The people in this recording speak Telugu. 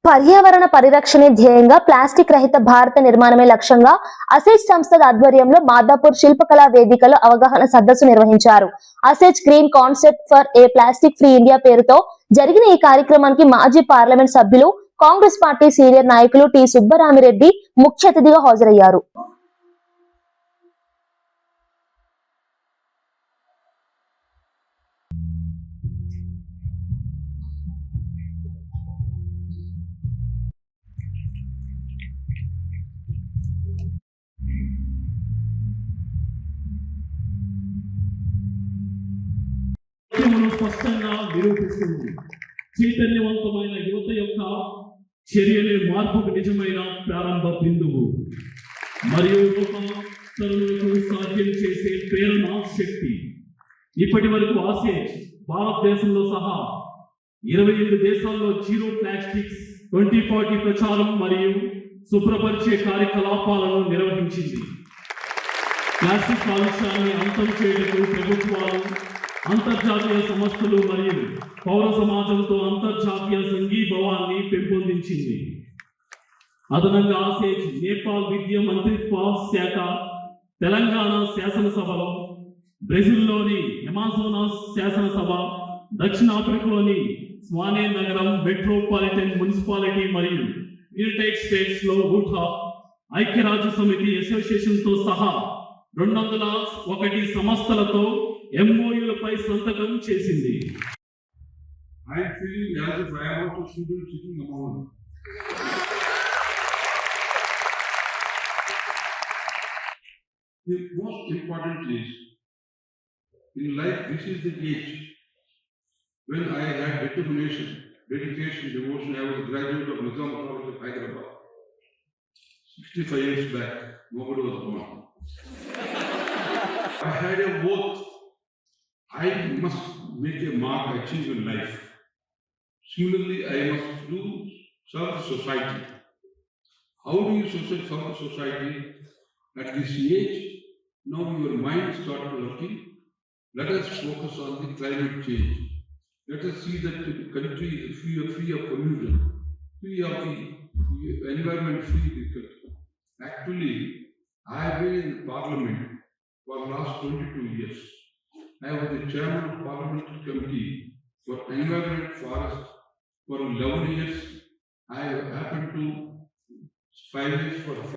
పర్యావరణ పరిరక్షణే ధ్యేయంగా ప్లాస్టిక్ రహిత భారత నిర్మాణమే లక్ష్యంగా అసేజ్ సంస్థ ఆధ్వర్యంలో మాదాపూర్ శిల్పకళా వేదికలో అవగాహన సదస్సు నిర్వహించారు. అసేజ్ green concept for a plastic free India పేరుతో జరిగిన ఈ కార్యక్రమానికి మాజీ పార్లమెంట్ సభ్యులు, కాంగ్రెస్ పార్టీ సీనియర్ నాయకులు టి సుబ్బరామిరెడ్డి ముఖ్య అతిథిగా హాజరయ్యారు. స్పష్టంగా నిరూపిస్తుంది. చైతన్యవంతమైన యువత యొక్క చర్యలే మార్పుకు నిజమైన ప్రారంభ బిందువు మరియు రూపాంతరణకు సాధ్యం చేసే ప్రేరణ శక్తి. ఇప్పటి వరకు అసేజ్ భారతదేశంలో సహా 27 దేశాల్లో జీరో ప్లాస్టిక్స్ 2040 ప్రచారం మరియు శుభ్రపరిచే కార్యకలాపాలను నిర్వహించింది. ప్లాస్టిక్ కాలుష్యాన్ని అంతం చేయడానికి ప్రభుత్వాలు, అంతర్జాతీయ సంస్థలు మరియు పౌర సమాజంతో అంతర్జాతీయ సంఘీభావాన్ని పెంపొందించింది. అదనంగా అసేజ్ నేపాల్ విద్యా మంత్రిత్వ శాఖ, తెలంగాణ శాసనసభలో, బ్రెజిల్లోని అమాజోనాస్ శాసనసభ, దక్షిణాఫ్రికాలోని స్వానే నగరం మెట్రోపాలిటన్ మున్సిపాలిటీ మరియు యునైటెడ్ స్టేట్స్ లో ఊటా ఐక్యరాజ్య సమితి అసోసియేషన్తో సహా 201 సంస్థలతో MOUలపై సంతకం చేసింది. I am feeling as if I am also student sitting among them. The most important is, in life, this is the age when I had determination, dedication, devotion. I was a graduate of Nizam College of Hyderabad. 65 years back, nobody was born. I had a oath. I must make a mark, achieve in life. Similarly, I must serve the society. How do you serve the society? At this age, now your mind starts working. Let us focus on the climate change. Let us see that the country is free of pollution, free of the environment, free of the country. Actually, I have been in Parliament for the last 22 years. I was the chairman of Parliamentary Committee for Environment Forest for 11 years. I happened to 5 years for